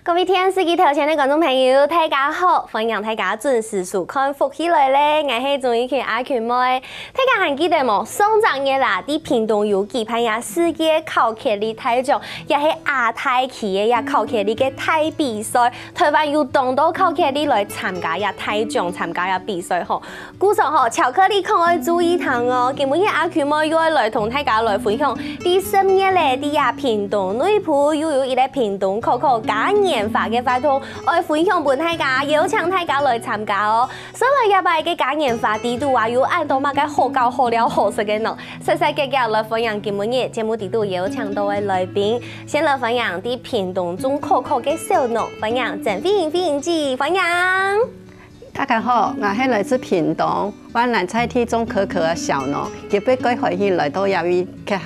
各位电视机头前的观众朋友，大家好！欢迎大家准时收看《福起来咧》，我是综艺圈阿群妹。大家还记得冇？上昨日啦，伫屏东有举办呀世界考克力大奖，也是亚太区的呀考克力嘅大比赛。台湾有众多考克力来参加呀大奖，参加呀比赛吼。故说吼，巧克力可爱注意堂哦。今日阿群妹又来同大家来分享，第10日咧，伫呀屏东内埔又有一个屏东可可嘉年华嘅活動，我分享俾大家，邀請大家來參加哦。所以入擺嘅嘉年華地度啊，有按到乜嘅好搞好料好食嘅喏，細細格格來分享今日節目地度邀請到嘅來賓，先來分享啲屏東種可可嘅小農，分享鄭飛瑩姐分享。大家好，我係來自屏東灣南菜地種可可嘅小農，特別幾歡喜來到亞位嘅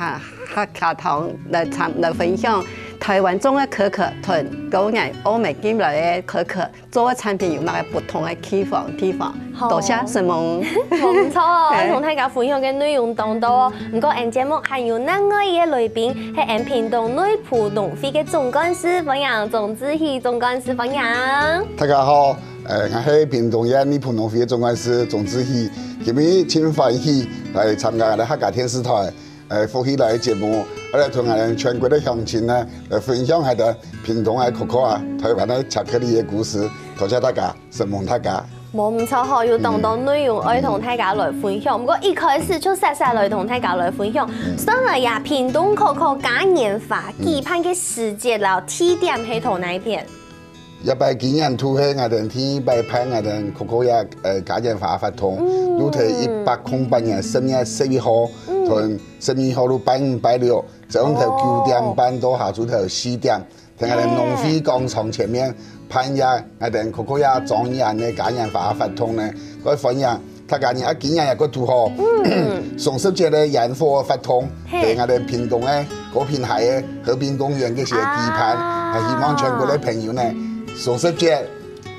下堂來分享。台灣種嘅可可同高藝歐美進來嘅可可做嘅產品有乜嘅不同嘅地方？多謝陳夢。冇錯哦，同大家分享嘅內容當多哦。唔過，節目還有另外一個來賓係屏東內埔農會嘅總幹事分享，總志熙總幹事分享。大家好，我係屏東嘅內埔農會嘅總幹事總志熙，今日真歡喜來參加我哋客家電視台福起來嘅節目。我哋同我哋全國嘅鄉親呢，來分享下啲屏東嘅可可啊、台灣嘅巧克力嘅故事。多謝大家，承蒙大家。冇唔錯嗬，要當當內容，我要同大家來分享。不過一開始就實來同大家來分享。上來呀，屏東可可嘉年華舉辦嘅時節啦，地點係同哪一片？一擺今年都係我哋天擺派我哋可可呀嘉年華活動，都係1808年11號同12號到拜5、拜6。早上頭9點半到下晝頭4點，喺我哋農會廣場前面辦呀，我哋可可呀莊園嘅嘉年華活動呢，嗰分享，大家呢今年有個圖號，雙十節嘅煙火活動，喺我哋屏東嘅嗰片海嘅和平公園嘅時候舉辦，係希望全國嘅朋友呢，雙十節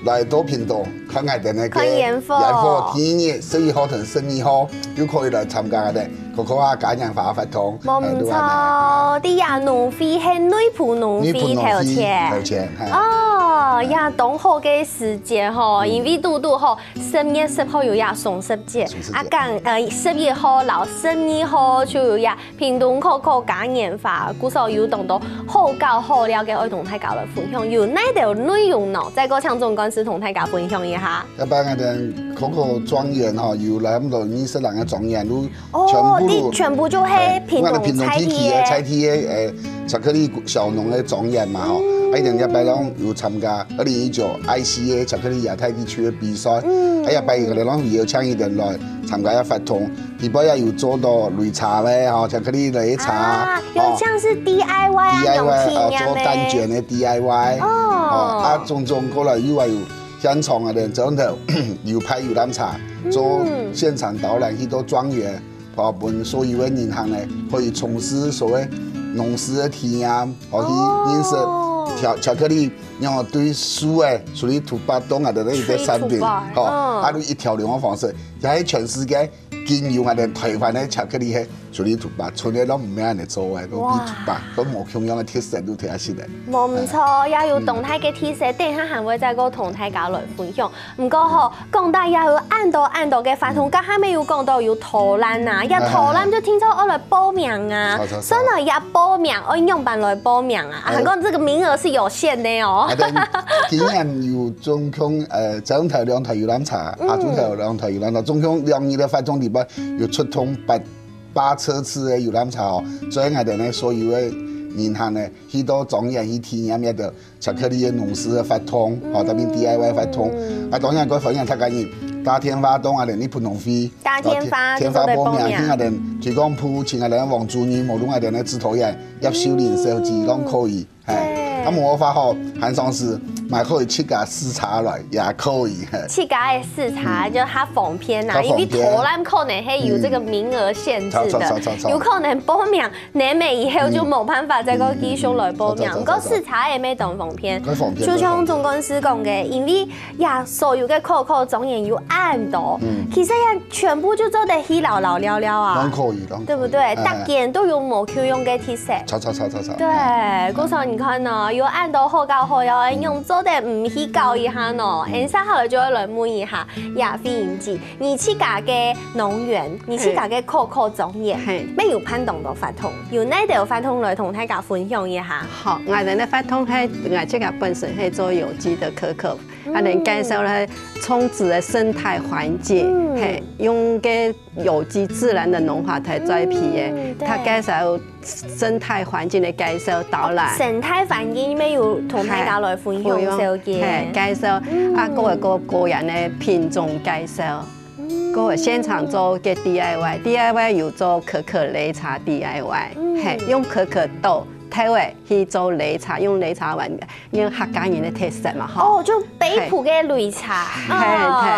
來到屏東看我哋呢個煙火，第一日11號同12號都可以來參加我哋可可呀嘉年華活動。冇唔錯，啲呀農會係內埔農會頭前。哦，呀當好嘅時節嗬，因為嘟嗬10月10號有呀雙十節，啊講11號到12號就有呀屏東可可嘉年華，故所有當到好搞好料嘅，我同大家來分享。有哪條內容呢？再個請總幹事同大家分享一下。一般我哋可可莊園嗬，有嚟咁多20人嘅莊園都全部就係屏東菜地嘅巧克力小農嘅莊園嘛嗬。一定一擺攏有參加2019 ICA 巧克力亞太地區嘅比賽，一擺我哋攏有邀請一定來參加一活動，第二也有做到擂茶咧，嗬巧克力擂茶，有像是 DIY 做蛋卷嘅 DIY，種過來以為有現場嘅人早頭有派遊覽車，做現場導覽去到莊園，幫所有嘅人行咧可以從事所謂農事嘅體驗，可以認識。巧克力，然後對樹誒，處理土巴東啊，等等一啲產品，啊，都一條龍嘅方式，就喺全世界僅有我哋台灣嘅巧克力係處理土巴，從來都唔咩人嚟做嘅，都比土巴，都冇同樣嘅特色都睇下先嚟。冇唔錯，也有動態嘅特色，等下還會再個同大家來分享。唔過嗬，講到也有按道嘅發通，家下咪有講到有投籃啊，一投籃就聽說我來報名啊，所以也報名，我用辦來報名啊，韓國這個名額是有限的哦。今年有總共早上頭2台遊覽車，下晝頭2台遊覽車，總共2日嘅活動裡邊有出通8車次嘅遊覽車哦，所以我哋呢所有嘅人行呢去到莊園去體驗一個巧克力嘅農事嘅活動，哦特別 DIY 活動，當然個分享大家人大天花東啊，哋內埔農會，天花報名，聽我哋推廣鋪，請我哋黃主任，無論我哋呢指導員、葉秀玲小姐攏可以，係，冇法好，行上市。买可以去加试茶来，也可以。去加的试茶就它封篇呐，因为投篮可能还有这个名额限制的，有可能报名年尾以后就冇办法再个继续来报名。不过试茶也没当封篇，就像总公司讲的，因为呀所有的可可总也有按度，其实呀全部就做得稀老了啊，拢可以，对不对？大件都用无 Q 用嘅特色，对，嗰时候你看呢，有按度好搞好，要用做得唔稀搞一下呢，按上好了就会来问一下亚飞影记，你去家嘅农园，你去家嘅可可总业，咩有攀动到法通，有哪条法通来同大家分享一下？好，我哋咧法通係我這個本身係做有機的可可，我哋介紹咧充足的生態環境，係用嘅有機自然的農法嚟栽培嘅，他介紹生態環境嘅介紹導覽。生態環境咩要同大家來分享少嘅？介紹啊，個人嘅品種介紹。個現場做嘅 DIY 有做可可擂茶 DIY， 係用可可豆。睇位去做擂茶，用擂茶玩，用客家人的特色嘛，哦，就北埔嘅擂茶，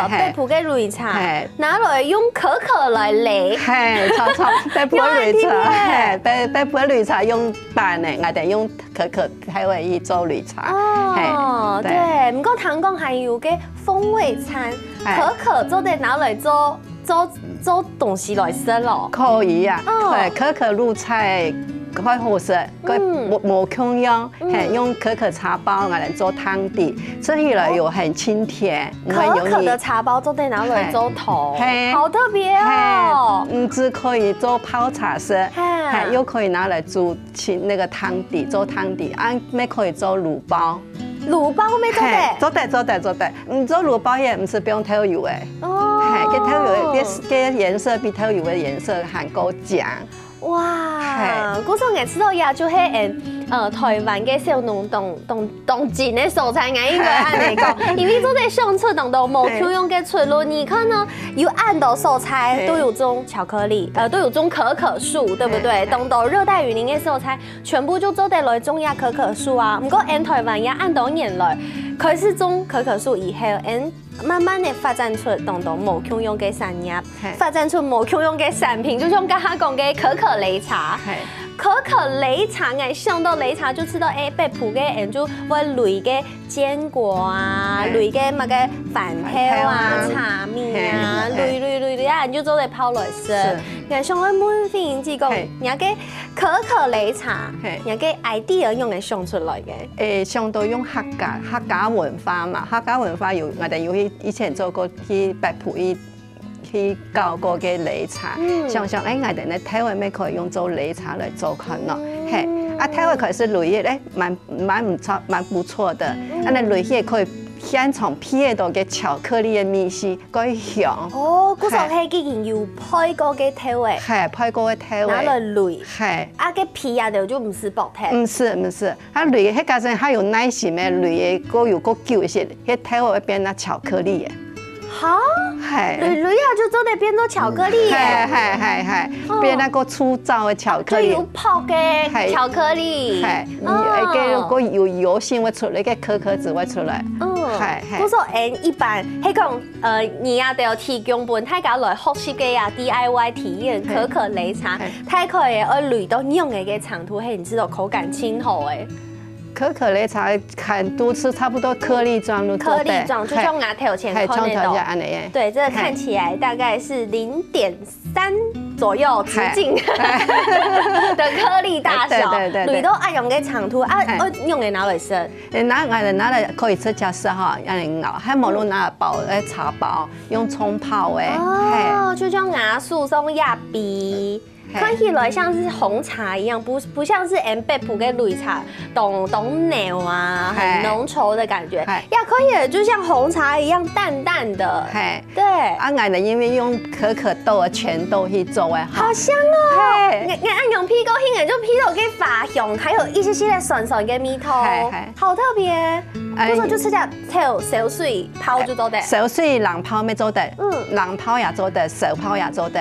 北埔嘅擂茶，拿來用可可來擂，係，錯，北埔擂茶，北埔擂茶用辦嘅，我哋用可可睇位去做擂茶，哦，對，唔過聽講係有嘅風味餐，可可做得拿來做東西來食咯，可以啊，可可入菜。開好食，佢冇香用，係用可可茶包嚟做湯底，吃起來又很清甜。可可的茶包做得拿來做頭，好特別哦！唔止可以做泡茶食，又可以拿來煮那個湯底，做湯底，咩可以做滷包。滷包咩做得？做得，唔做滷包也唔是不用偷油誒。哦，係，個偷油嘅顏色比偷油嘅顏色還夠強。哇！嗰時候我知道呀，就係台灣嘅小農當前嘅蔬菜，我應該按嚟講，因為做啲上出當到冇區用嘅出路。你看呢，有按到蔬菜都有種巧克力，都有種可可樹，對不對？當到熱帶雨林嘅蔬菜，全部就做得來種呀可可樹啊。唔過按台灣呀按到年來，開始種可可樹以後，慢慢地發展出當到冇區用嘅產業，發展出冇區用嘅產品，就像剛剛講嘅可可擂茶。可可擂茶，我想到擂茶就知道，北埔嘅人就會擂嘅堅果啊，擂嘅乜嘅飯條啊、茶麵啊，擂啊，人就做嚟泡來食。我想到每飛影之講，人嘅可可擂茶，人嘅 idea 用嚟想出來嘅。想到用客家文化嘛，客家文化有我哋有以前做過去北埔去教過嘅擂茶，想我哋咧睇下咩可以用做擂茶嚟做佢咯，係睇下佢是擂嘅蠻不錯的，那擂嘅可以現場配到嘅巧克力嘅米絲，佢香。哦，嗰時候係既然要配過嘅睇位，係配過嘅睇位，拿來擂，係嘅皮啊就唔是薄睇，唔是，佢擂嘅加上佢有耐心嘅擂嘅，個有個久些，佢睇位變咗巧克力嘅。好，擂啊就做得變做巧克力嘅，變那個粗糙嘅巧克力，就有泡嘅巧克力，個有油性會出來，個可可脂會出來。嗰時候一般係講你也都要提供俾大家來學習嘅呀 DIY 體驗可可擂茶，睇佢嘅擂到用嘅長度係，你知道口感清好誒。可可擂茶看都是差不多顆粒狀都做的，顆粒狀就像牙頭前看得到，對，這個看起來大概是0.3左右直徑的顆粒大小，擂到愛用嘅長度用嚟拿嚟食，拿嚟可以直接食哈，用嚟咬，還冇用拿嚟包茶包，用沖泡嘅，哦，就像牙樹鬆亞鼻。看起來像是紅茶一樣，不像是北埔嘅擂茶，懂牛啊，很濃稠的感覺。呀，可以就像紅茶一樣淡淡的。對。我哋因為用可可豆啊全豆去做誒，好香哦！我用皮高興嘅，就皮豆嘅發香，還有一些些酸酸嘅味道，好特別。嗰時候就吃下小水泡就做得。小水冷泡咩做得？冷泡也做得，手泡也做得。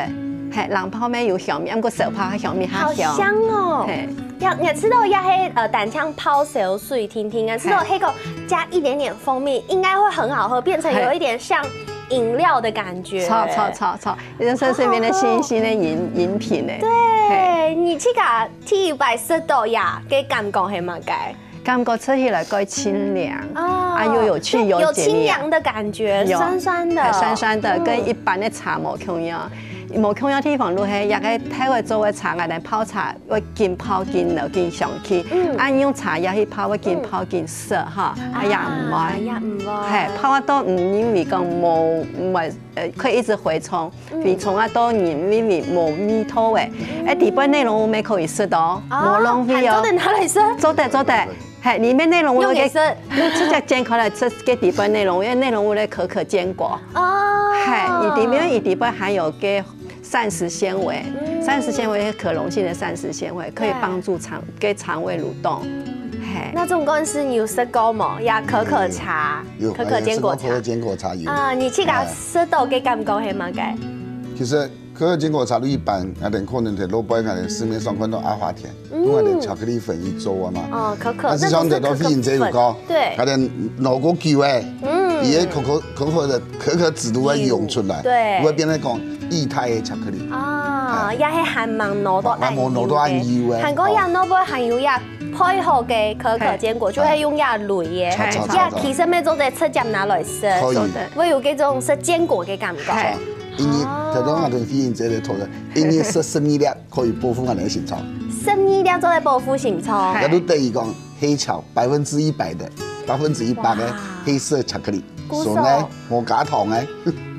係冷泡咩有香味，不過手泡香味較香。好香哦！我知道也係蛋漿泡小水聽聽啊，知道迄個加一点点蜂蜜，应该会很好喝，变成有一点像饮料的感觉。超，人生身边的新的饮品呢。对，你去甲体外湿度呀，给感觉系嘛该？感觉吃起来够清凉又有趣有解腻，清凉的感觉，酸酸的，酸酸的，跟一般的茶无同样。无同样地方都系，也个台湾做的茶，来泡茶会见泡见落见上去，用茶叶去泡会见泡见涩哈，也唔会，泡啊都唔因为讲无可以一直回冲，回冲啊都因为无味土的，底本内容我们可以吃到，无浪费哦。做得哪里吃？做得。里面内容我给这只煎烤来吃给底本内容，因为内容我的可坚果里面含有给膳食纤维，膳食纤维是可溶性的膳食纤维，可以帮助肠胃蠕动。那这种公司你有吃过吗？呀，可可茶，可可坚果茶，可可坚果茶有你去甲吃到给感觉系嘛该？其实可可坚果茶一般，可能在路边市面上看到阿华田，用巧克力粉去做啊嘛。可可，但是像这都非常有高，对，老古久诶，伊个可可脂都会涌出来，对，会变成讲液态的巧克力。也係含芒攞到按油嘅，韓國人攞杯含油也配合嘅可可堅果，就係用也類嘅，也其實咩做得直接拿來食，會有嗰種食堅果嘅感覺。因為頭先我同飛燕姐嚟討論，因為食生米粒可以保護我哋嘅心臟。生米粒做嚟保護心臟。有都對於講黑巧100%的100%嘅黑色巧克力，所以呢冇加糖嘅。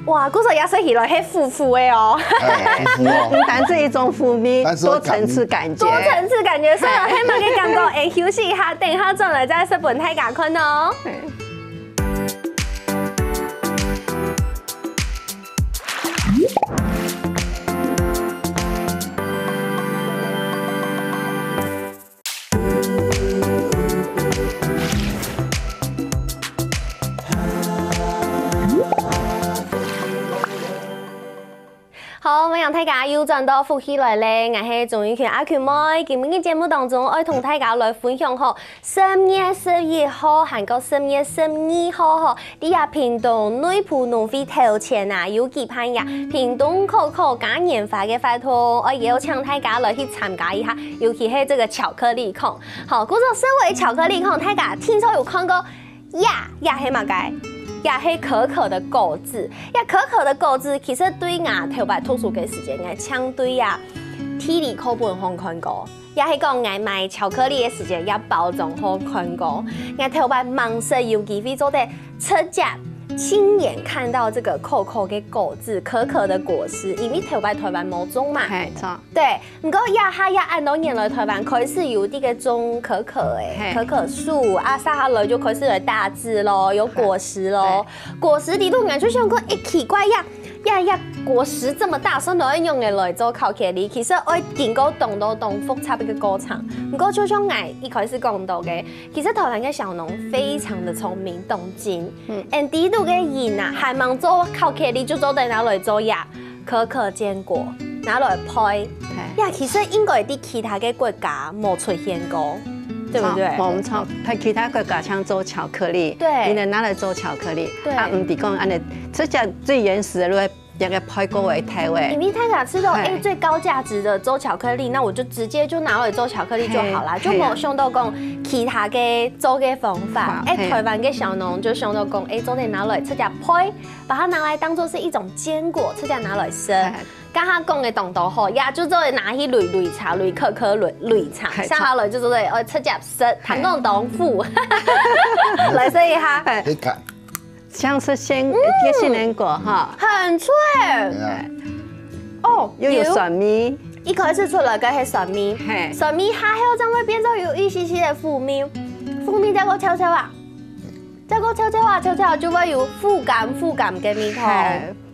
哇，嗰時也食起來係苦苦的哦，但是一種苦味，多層次感覺，所以希望嘅感覺，休息一下，等一下轉來再食本太假坤哦。好，我讓大家又轉到福起來咧，我係鍾意權阿權妹。今日嘅節目當中，我同大家來分享好10月11號，韓國10月12號吼，啲呀屏東內埔農會頭前啊，有舉辦呀屏東可可嘉年華嘅活動，我也有請大家來去參加一下，尤其係這個巧克力控。好，嗰個身為巧克力控，大家聽說有看過呀係乜嘅？也係可可的果子，可可的果子其實對我頭擺讀書嘅時間，我相對呀體力課本好看過，也係講我買巧克力嘅時間也包裝好看過，我頭擺忙時有機會做得直接親眼看到這個可可嘅果子，可可的果實，因為台灣冇種嘛，對，不過也按到年來台灣開始有啲嘅種可可誒，可可樹啊，撒下來就開始來大枝咯，有果實咯，果實啲都眼就想講，奇怪呀，果實這麼大，所以都用嘅來做巧克力，其實我見過動複雜嘅過程，不過就像我一開始講到嘅，其實台灣嘅小農非常的聰明懂勁，and 嘅人啊，還忙做巧克力就做得拿來做呀，可可堅果拿來配，其實應該啲其他嘅國家冇出現過，對不對？冇錯，喺其他國家像做巧克力，你能拿來做巧克力，唔係講安尼，這隻最原始的一個配過為台灣。你太敢吃到最高價值的做巧克力，那我就直接就拿來做巧克力就好啦，就冇想到講其他嘅做嘅方法。台灣嘅小農就想到講，做得拿來直接配，把它拿來當做是一種堅果，直接拿來食。剛剛講嘅動作好，也就做拿起擂茶、擂可可、擂茶，下下來就做得直接食，彈講當副，來試一下。像是鮮蓮果哈，很脆。又有酸味，一開始出來嘅係酸味，酸味下後就會變咗有一些些嘅苦味，苦味再個悄悄啊，就會有苦感嘅味道。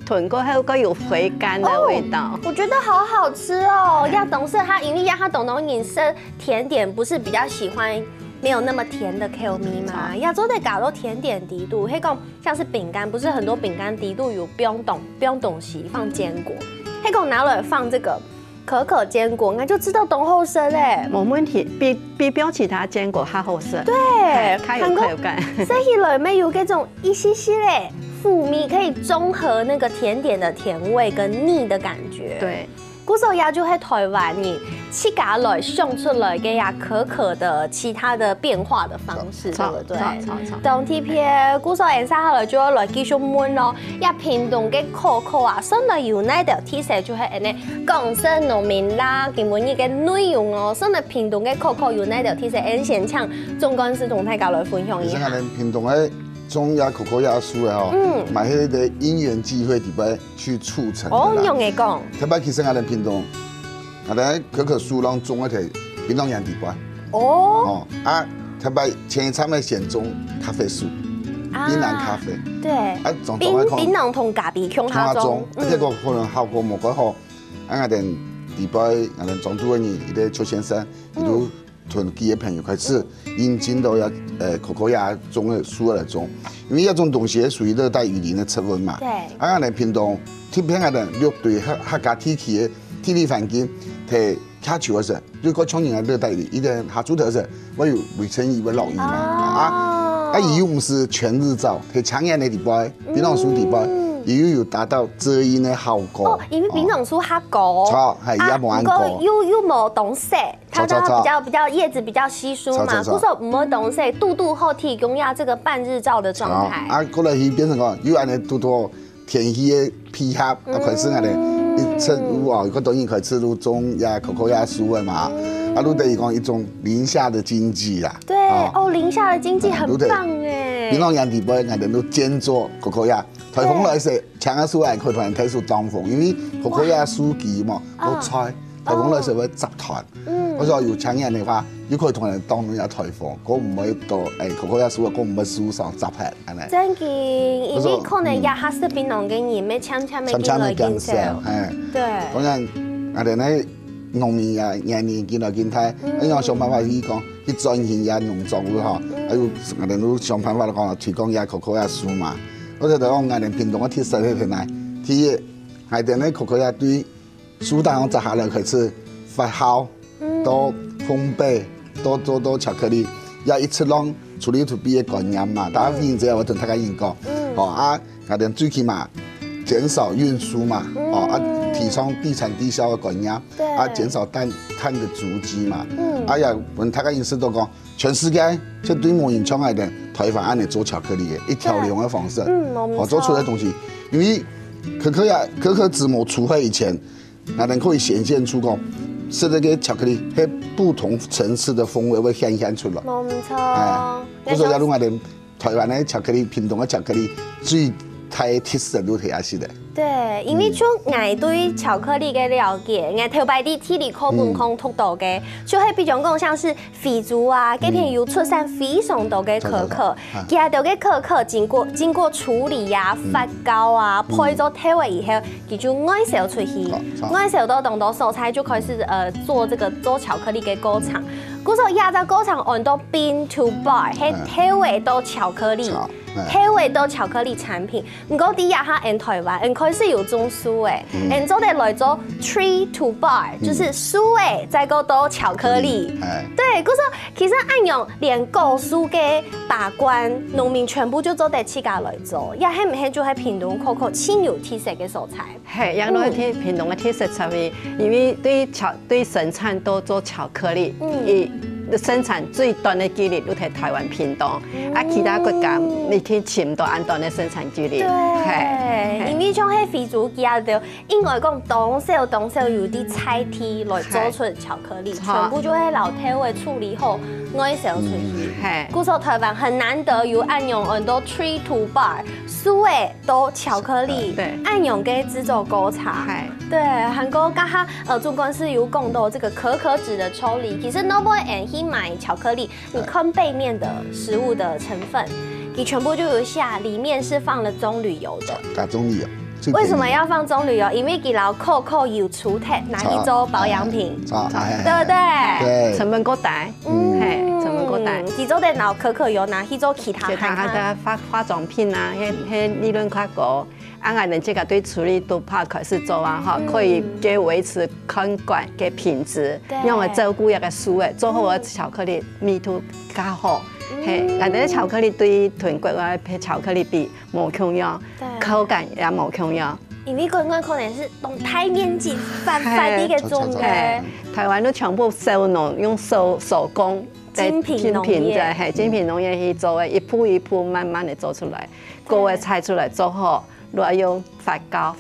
吞過後會有回甘的味道，我覺得好好吃哦。要懂事，他因為他懂得飲食甜點，不是比較喜歡沒有那麼甜的口味嘛？要做得搞到甜點低度，迄個像是餅乾，不是很多餅乾低度有不用東西放堅果，迄個拿來放這個可可坚果，那就知道懂后生嘞。没问题，比其他坚果还好吃。对，它有口感。所以里面有这种一些些嘞富蜜，可以中和那个甜点的甜味跟腻的感觉。对。古时候也就喺台灣人自家來想出來嘅呀可可的其他的變化的方式，對不對？當貼片古時候人生下來就要來繼續問咯，一片動嘅可可啊，相對有呢條特色就係呢廣式農民啦，基本呢嘅內容哦，相對片動嘅可可有呢條特色，人現場總幹事同大家來分享一下。片動嘅種呀可可呀樹嘅吼，買迄個因緣際會底邊去促成。哦，用嘅講。特別其實我哋片動，我哋可可樹啷種一條檳榔園底邊。哦。啊，特別前一餐咪選種咖啡樹，檳榔咖啡。對。啊，種檳榔同咖啡鄉下種，這個可能效果冇咁好。啊，我哋底邊我哋種多年，佢哋邱先生，佢都。同幾個朋友開始引進到要可可亞種的樹來種，因為這種東西屬於熱帶雨林的特溫嘛。對。啊，我哋屏東天邊個人略對客家地區的地理環境，睇喀樹嗰時，如果像人家熱帶雨林，一點下主頭時，我有圍成一個落雨嘛。啊，伊又唔是全日照，睇長陽的地方，檳榔樹地方。又有達到遮陰的效果。哦，因為檳榔樹它高，錯，係也冇按高。又冇凍色，它比較葉子比較稀疏嘛。古時候唔冇凍色，度後提供呀這個半日照的狀態。啊，過來佢變成講，又按你度天氣的配合，啊，開始按你一出入啊，個當然開始入種呀可可呀樹的嘛。啊，都等於講一種林下的經濟啦。對，哦，林下的經濟很棒誒。檳榔園地邊，我哋都兼做可可呀。颱風來時，搶下樹嚟，佢突然睇樹當風，因為可可呀樹基嘛，好菜。颱風來時會集團。我說有搶人的話，有可以同人當一下颱風，嗰唔會到可可呀樹，嗰唔會樹上集合，係咪？真嘅，因為可能也係是檳榔嘅人，咩搶嘅進來減少。對。當然，我哋呢農民呀，年年見來見睇，一樣想辦法去講，去轉型呀農作物嗬，還有我哋都想辦法嚟講推廣呀可可呀樹嘛。我哋講我哋屏東嘅特色係點呢？第一，我哋呢可可呀對樹當摘下來開始發酵，到烘焙，到巧克力，也一出浪處理出邊嘅概念嘛。大家認知我同大家講過，啊，我哋最起碼減少運輸嘛，啊，提倡地產地銷嘅概念，啊，減少碳的足跡嘛，啊，也問大家認識到講，全世界即對某人廠嚟嘅台灣按嚟做巧克力嘅一條龍嘅方式，做出來的東西，因為可可脂膜除開以前，那能可以顯現出講，使這個巧克力喺不同層次的風味會顯現出來。冇錯。嗰時有我哋台灣嘅巧克力，屏東嘅巧克力最太特色都係阿是的。對，因為像我對巧克力嘅了解，我頭擺啲體力課本空讀到嘅，就係比較講像是非洲啊，嗰邊有出產非常多嘅可可，其他嘅可可經過處理啊、發酵啊、配咗體味以後，佢就外銷出去，外銷到當到蔬菜就開始做巧克力嘅工廠。嗰時候亞洲工廠按到 bean to bar， 係體味到巧克力。體味到巧克力產品，唔過啲亞下喺台灣，開始有種樹誒，然後哋來做 tree to bar， 就是樹誒再個到巧克力。對，嗰時候其實按用連果樹嘅把關，農民全部就做得自家來做，也係唔係就係屏東可可輕有特色嘅蔬菜。係，因為屏東嘅特色在於，因為對生產都做巧克力，生產最短的距離都喺台灣屏東，啊，其他國家你睇尋唔到咁短的生產距離。對，因為像喺非洲嘅就應該講當時有啲菜地來做出巧克力，全部就係老體會處理好外銷出去。係，故說台灣很難得有按用很多 tree to bar 樹誒到巧克力，按用嘅製作工廠。係，對，韓國家下總幹事有講到這個可可脂的處理，其實 Noble and He 買巧克力，你看背面的食物的成分，你全部就有寫，裡面是放了棕櫚油的。加棕櫚油。為什麼要放棕櫚油？因為佢攞可可油出體拿去做保養品，對不對？對，成本高大，係成本高大。佢做得攞可可油拿去做其他的化妝品啊，係利潤較高。俺们这个对处理都怕开始做啊哈，可以给维持口感嘅品质，用来照顾一个酥诶，做好个巧克力密度较好。嘿，俺哋巧克力对豚骨啊巧克力比冇共样，口感也冇共样。因为罐罐可能是动态面积翻啲嘅种嘅。台湾都全部手农用手工。精品农业，系精品农业去做的，一步一步慢慢的做出来，个个菜出来做好，再用发酵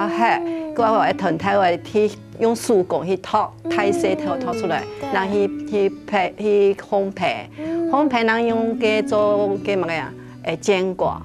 黑，个个一团体的去用手工去脱，太细脱出来，然后去烘焙人用嘅做嘅乜嘢啊？煎果。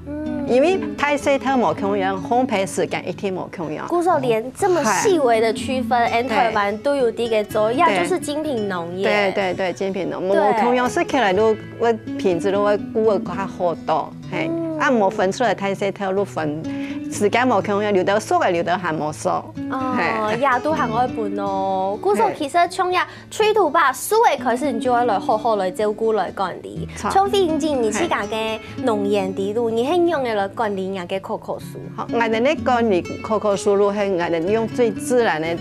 因为太细脱冇共样，烘焙时间一天冇共样。故说连这么细微的区分，台湾都有啲嘅做，也就是精品农业。对，精品农业，冇共样食起来都会品质都会顾个较好多，系。啊，冇分出来太细脱都分，时间冇共样，留到熟嘅留到还冇熟。哦，也都行爱分哦。故说其实从呀吹土把熟嘅开始，你就会来好好来照顾来管理。从飞行进你自家嘅农业地度，你很用嘅来管理人嘅可可树。好，我哋呢管理可可树路係我哋用最自然嘅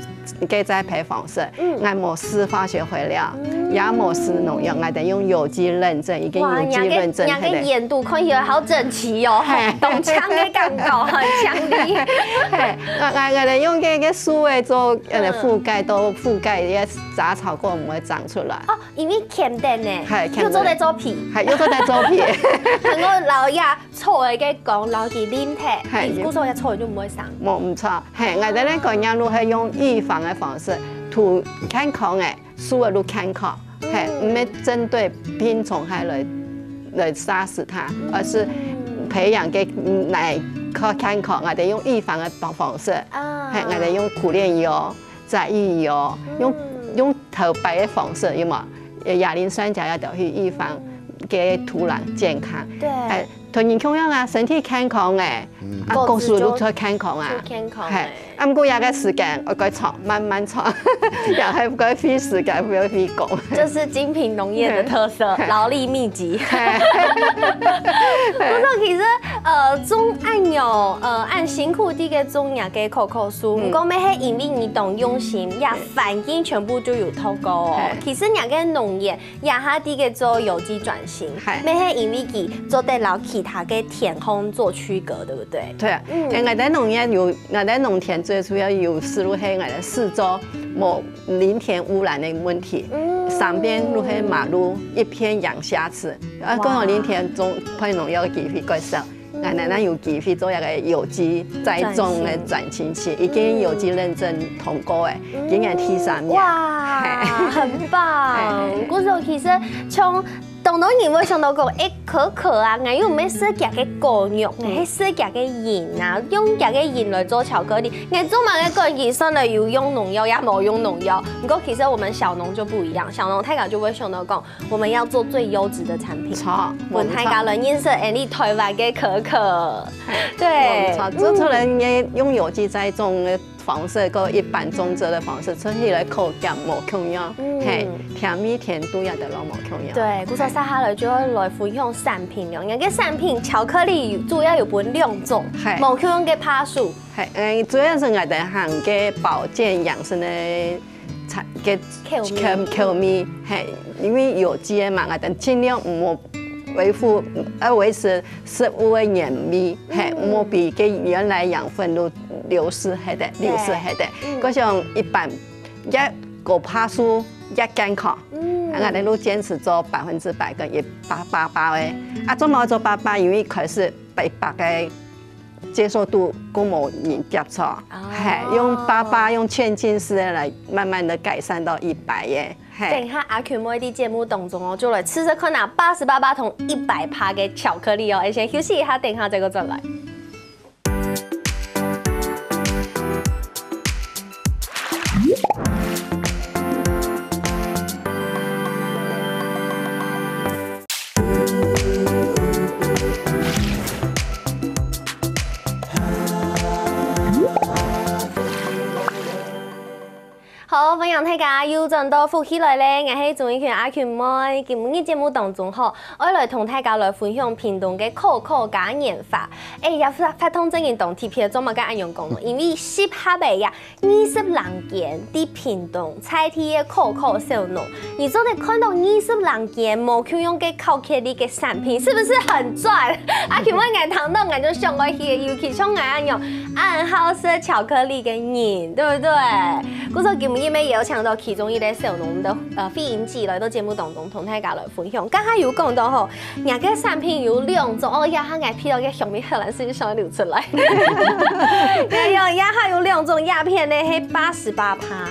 嘅栽培方式，我冇施化学肥料，也冇施农药，我哋用有机认证，已经有机认证。人嘅眼度看起来好整齐哦，动枪嘅感觉很强烈。我哋用嘅树嘅做覆盖，都覆盖啲杂草根唔會長出來。哦，因為鉗定呢，要做嚟做皮，要做嚟做皮。我老爺錯嘅講，老佢黏貼，估錯一錯就唔會生。冇唔錯，係我哋呢個人路係用預防嘅方式，土健康嘅樹嘅都健康，係唔係針對病蟲害來殺死它，而是培養嘅嚟可健康。我哋用預防嘅方式，係我哋用苦楝油。在意油，用頭白嘅方式，有冇？亞磷酸鉀要去預防嘅土壤健康。對。同人同樣啊，身體健康嘅，啊個樹都出健康啊。係。啊，不過有個時間我該創，慢慢創，又係唔該費時間，唔要費工。這是精品農業的特色，勞力密集。不過其實種按有按辛苦啲嘅種嘢嘅可可樹，唔過咩係因為你懂用心，也環境全部都有透過哦。其實人嘅農業也下啲嘅做有機轉型，咩係因為佢做得了其他嘅田空做區隔，對不對？對啊，我哋農業有，我哋農田最主要有思路係我哋四周冇林田污染嘅問題，上邊路係馬路一片養蝦池，啊，嗰個林田種配農藥機會改少。我哋有機會做一個有機栽種嘅轉型期，已經有機認證通過嘅，已經第3年。哇，很棒！嗰時候其實從當然人會想到講，可可啊，我用咩色夾嘅果肉，我係色夾嘅鹽啊，用夾嘅鹽來做巧克力。我做埋嘅個人上嚟有用農藥，也冇用農藥。不過其實我們小農就不一樣，小農大家就會想到講，我們要做最優質的產品。錯，本大家來認識你台灣嘅可可。對，做出來嘅用有機栽種嘅方式，個一般種植的方式，出起來口感冇同樣，係甜味甜度也得攞冇同樣。對，故說接下來就會來分享產品了。人嘅產品巧克力主要有分2種，冇同樣嘅趴數。係主要是我哋行嘅保健養生嘅嘅口味，係因為有機嘅嘛，我哋盡量唔好維持食物嘅原味，係唔好俾嘅原來養分都流失係的，嗰種一般一個趴數一健康，我哋都堅持做100%嘅188嘅，啊做冇做88，因為佢是100嘅接受度都冇人接觸，係用88用漸進式嚟慢慢的改善到100嘅。等下阿權妹啲節目當中哦，就來試試看下88%同100%嘅巧克力哦。先休息一下，等下再個再來。好，朋友迎大家又轉到福起來咧，我係總一群阿群妹。今日節目當中吼，我來同大家來分享屏東嘅口嘉年華。也發通正言當貼片，做乜嘅安樣講咯？因為適合嘅呀，20人間喺屏東採啲嘅口小農，你總得看到20人間冇佢用嘅巧克力嘅產品，是不是很賺？阿群妹眼糖到眼就上過去，尤其像我安樣暗號式巧克力嘅人，對不對？嗰個今日咩有請到其中一個小農的飛影記來到節目當中同大家來分享。剛才有講到吼，人家產品有2種，哦，也下眼皮到嘅上面荷蘭實際上流出來。也下有2種鴉片咧，係88%，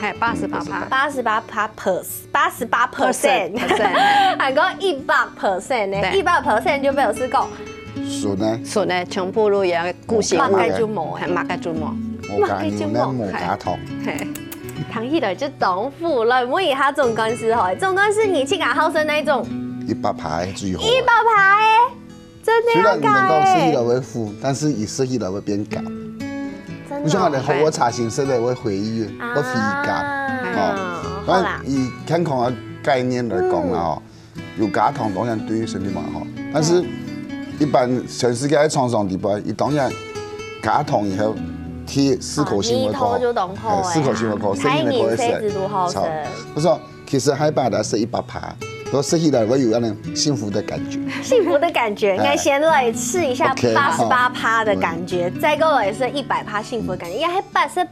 係88%，還講100%咧，100%就表示講純咧，全部都有固性物，係物嘅做冇，無加鹽咧，無加糖。糖起來就豆腐了，我以下總幹事吼，總幹事你去搞好生那一種100%最好。100%哎，真的雖然要改能夠設計哎，來會負，但是以設計來會變高。真你像我哋的喝茶形式咧會回憶，會肥價。好但啦，以健康嘅概念來講啦，吼，有加糖當然對身體蠻好，但是一般全世界嘅廠商地方，伊當然加糖以後。貼適口性會高，適口性會高，聲音會好食。我說其實海拔的是100%，都吃起來會有那種幸福的感覺。幸福的感覺，我先來試一下88%的感覺，再過來是100%幸福的感覺，也係88%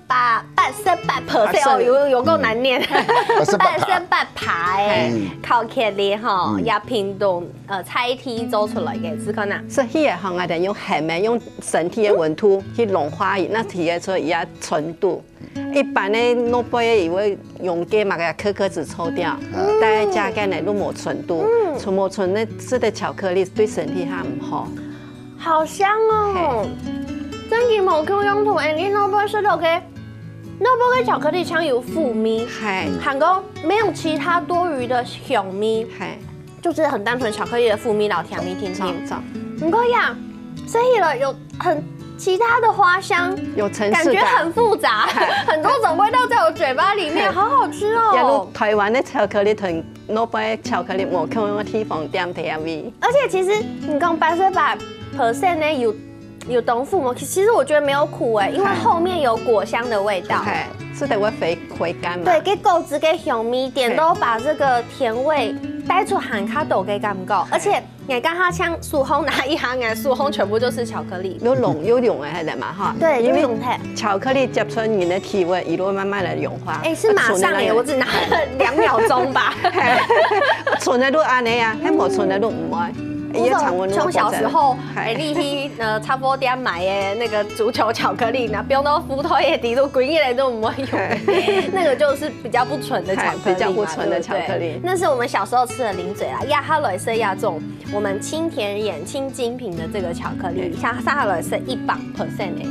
哦，有夠難念，88%巧克力哈，也屏東採體做出來嘅，只可能。所以嘅行啊，就用海綿用身體嘅溫度去融化伊，那體現出伊個純度。一般咧，諾貝爾伊會用嘅嘛個可可脂抽掉，但係加嘅呢都冇純度，冇純咧，吃的巧克力對身體還唔好。好香哦！真係冇佢用同人哋諾貝爾石頭嘅。諾貝爾巧克力香有負味，韓國沒有其他多餘的香味，就是很單純巧克力的負味，老甜蜜甜甜。唔過呀，所以了有很其他的花香，有城市感覺很複雜，很多種味道在我嘴巴裡面，好好吃哦。假如台灣的巧克力同諾貝爾巧克力冇同樣地方點睇下味。而且其實你講88%呢有豆腐嗎？其實我覺得沒有苦哎，因為後面有果香的味道，是得會回甘嘛。對，給果子給香味點都把這個甜味帶出含卡豆嘅感覺，而且你剛剛像蘇紅拿一行眼，蘇紅全部就是巧克力，有溶的係咪嘛哈？對，有溶態。巧克力接觸你的體味，一路會慢慢的融化。哎，是馬上哎，我只拿了2秒鐘吧。純的都安尼啊，還冇純的都唔愛。從小時候，你去差不多店買的那個足球巧克力，那標到敷台嘅底都滾起來都唔會用，那個就是比較不純的巧克力，比較不純的巧克力。那是我們小時候吃的零嘴啦，亞哈雷是亞種我們輕甜點、輕精品的這個巧克力，像薩哈雷是100%哎，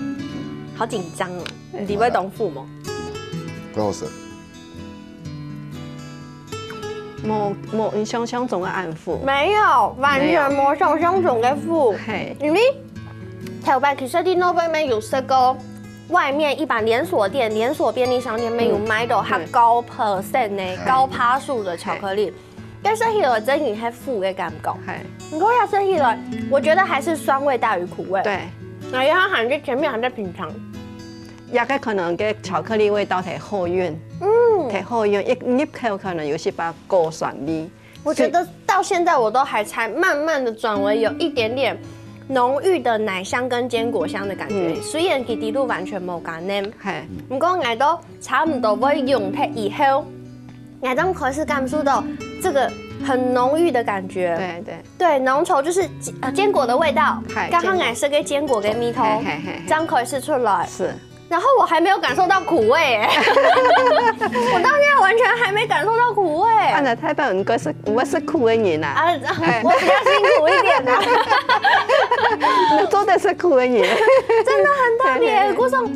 好緊張哦，你會懂父嗎？不好食。冇你想象中的安撫，沒有，完全冇想象中的苦。因為台灣其實啲諾貝沒有食過，外面一般連鎖店、連鎖便利商店沒有買到它高%呢、高趴數的巧克力，但是起來真係係苦嘅感覺。不過要吃起來，我覺得還是酸味大於苦味。對，然後它還在前面還在品嘗，也個可能嘅巧克力味道係好遠。挺好用，一入口可能有些把高酸味。我覺得到現在我都還才慢慢的轉為有一點點濃郁的奶香跟堅果香的感覺。雖然佢啲都完全冇加鹽，不過我都差唔多會用它以後，我都開始感受到這個很濃郁的感覺。對，濃稠就是堅果的味道。剛剛我食嘅堅果嘅蜜桃，這樣開始出來。是。然後我還沒有感受到苦味，我到現在完全還沒感受到苦味。按照台北人講是，我是苦的人啊，我比較辛苦一點啊。你做的是苦的人，真的很特別。嗰種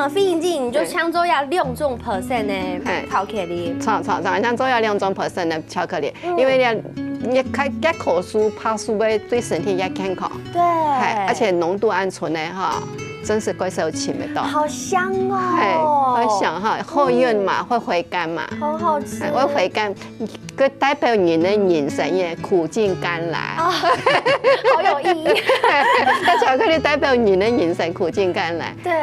飛影記你就搶走要2種%的巧克力，搶走要2種%的巧克力，因為你開口酥、趴酥的對身體也健康。對，而且濃度按純的哈。真是怪手青的到。好香嘿，哦！会香哈，后韵嘛，会回甘嘛。好好吃。会回甘，佢代表人的人生也苦尽甘来。啊，好有意义。個巧克力代表人的人生苦盡甘來。對，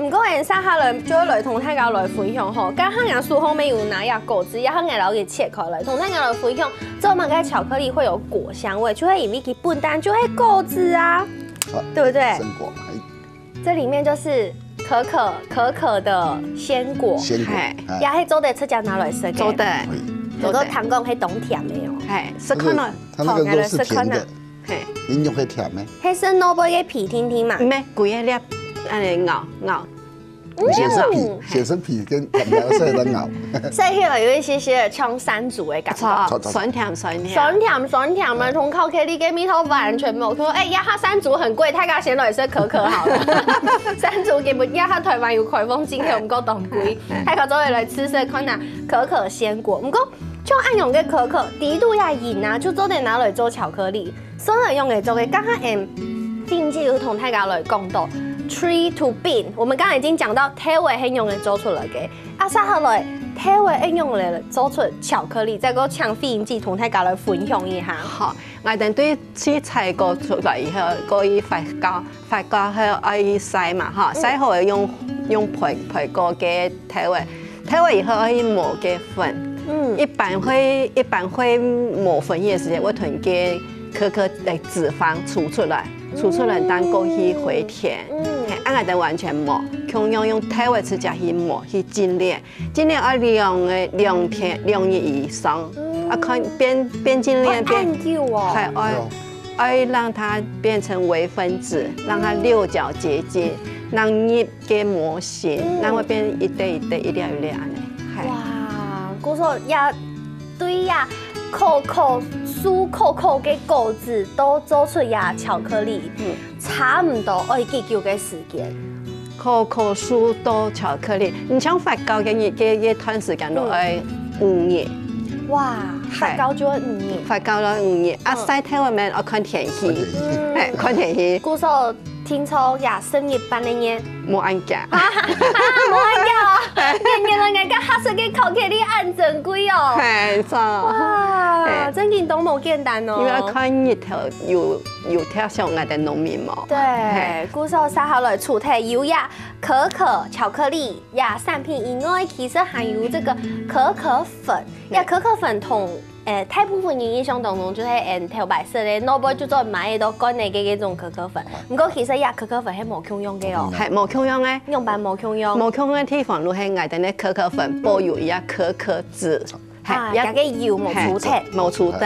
唔過人生下來就來同大家來分享吼，家下人書後面有哪樣果子，也下人老給切開來，同大家來分享。這麼個巧克力會有果香味，就會因為佢本單就會果子啊，對不對？鮮果，這裡面就是可可的鮮果，鮮果，也係做得出家拿來食嘅，做得，如果糖講係冬甜的哦，係，食看咯，它那個肉是甜的，係，你肉會甜咩？係生蘿蔔嘅皮聽聽嘛，唔係，規個粒，安尼咬，先是皮跟甜椒色的咬，食起來有一些像山竹的感覺。酸甜酸甜的，同巧克力嘅味道完全冇。佢說：哎，一下山竹很貴，大家先來食可可好了。山竹基本一下台灣有開封，今天唔夠當貴，大家走嚟吃食看下可可鮮果。唔過像按用嘅可可，低度也鹽啊，就做得拿來做巧克力，所以用嚟做嘅，剛剛定記有同大家來講到。Tree to bean， 我們剛才已經講到體位係用嚟做出來嘅，啊，接下來體位係用嚟做出巧克力，再個搶飛影機同大家來分享一下。好，我哋對切菜過出來以後，過以發酵係愛曬嘛，哈，曬後用培過嘅體位以後可以磨嘅粉，一般會磨粉嘅時間，我同嘅可可嘅脂肪出來，當過去回甜。按我哋完全磨，同樣用體位直接去磨去精煉要2日以上，啊看變精煉係愛讓它變成微分子，讓它六角結晶，讓葉嘅模型，讓它變一粒一粒安尼。哇，嗰個也對呀，可嘅果子都做出呀巧克力，差唔多愛幾久嘅時間。可酥到巧克力，你像發酵嘅段時間都愛5日。哇，發酵咗5日。發酵咗5日，啊曬體外面我看天氣，看天氣。嗰時候聽說呀生日辦年冇按價。冇按價啊！年人家黑色嘅巧克力按真貴哦。係錯。哇，真件都冇簡單哦。因為看日頭有跳上來的農民嘛。對，嗰時候曬下來除體有呀可可巧克力呀產品以外，其實還有這個可可粉。呀可可粉同大部分人印象當中就係頭白色嘅，攞杯就做買到乾嘅嗰種可可粉。唔過其實呀可可粉係冇強用嘅哦。係冇強用嘅。用版冇強用。冇強用嘅地方，都係外頭嘅可可粉包有一可可脂。係，加嘅油冇除體，冇除體，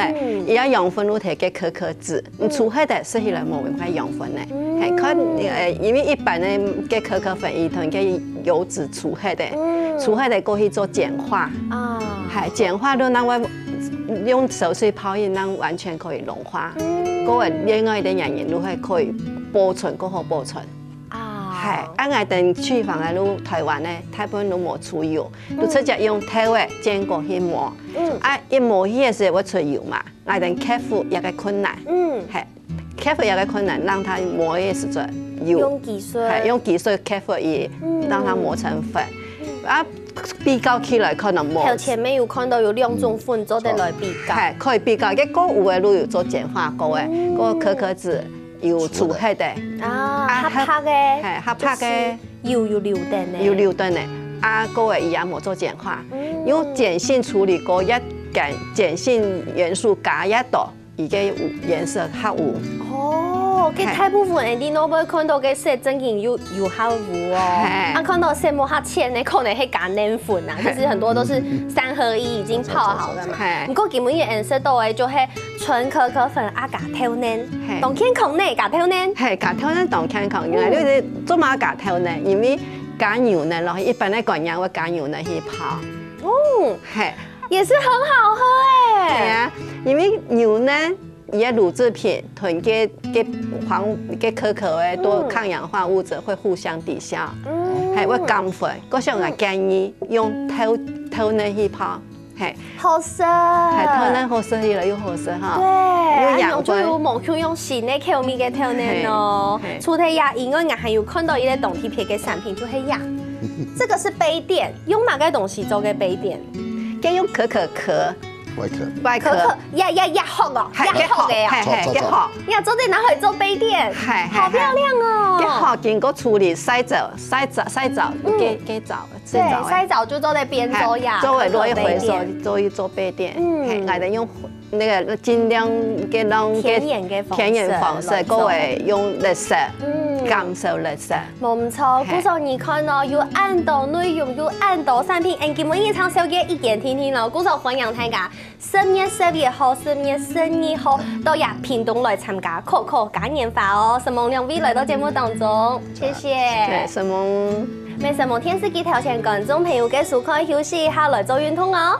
而家養分都提嘅可可脂，唔除體的食起來冇辦法養分嘅。係佢因為一般嘅可可粉，伊同嘅油脂除體的，除體的過去做鹼化，係鹼化都讓我用手水泡一讓完全可以融化，嗰個另外的人員都係可以保存，嗰個保存。係，按我哋廚房嘅路台灣咧，大部分都冇出油，都直接用體位煎過去磨。一磨起嘅時候會出油嘛，我哋克服一個困難。係，克服一個困難，讓它磨嘅時陣油。用技術。係用技術克服嘢，讓它磨成粉。啊，比較起來可能冇。頭前面有看到有2種粉做得來比較。係可以比較，嘅嗰有嘅路有做鹼化過嘅，嗰個可可脂。有除黑的黑拍嘅，係黑拍嘅，有流燈嘅，有流燈嘅，嗰個伊也冇做鹼化，用鹼性處理過一鹼性元素加一度，而家顏色黑糊。哦，佢大部分人啲攞杯看到嘅色真件有黑糊哦，看到色冇黑淺嘅，可能係加奶粉啊，就是很多都是3合1已經泡好了嘛。唔過基本嘅顏色都係就係純可可粉加透奶，當天空呢加透奶，係加透奶當天空，原來你哋做乜加透奶？因為加牛奶落去，一般咧個人會加牛奶去泡。哦，係，也是很好喝誒。係啊，因為牛奶。伊個乳製品同嘅可可嘅多抗氧化物質會互相抵消，係會減肥。嗰時候我建議用透奶去泡，嘿，好色，係台南好色，越來越好色哈。對，有用就有毛球用新的口味嘅頭呢咯。除咗呀，以外，我還有看到一個動體片嘅產品，就是呀，這個是杯墊，用哪個東西做嘅杯墊？佢用可可殼。外殼，呀殼哦，呀殼嘅啊，係殼，呀做啲拿去做杯墊，好漂亮哦。佢殼經過處理洗澡，幾澡，對，洗澡就做在邊做呀，作為落一回收，做杯墊，我哋用那個盡量嘅讓天然方式，各位用綠色，減少綠色。冇唔錯，古時你看咯，有按到內容，有按到產品，基本現場小嘅一件聽聽咯，古時歡迎大家10月11號、10月12號到呀屏東來參加Coco嘉年華哦，什麼兩位來到節目當中，謝謝。對，什麼？咩什麼電視機頭前觀眾朋友嘅收看休息一下來做運動哦。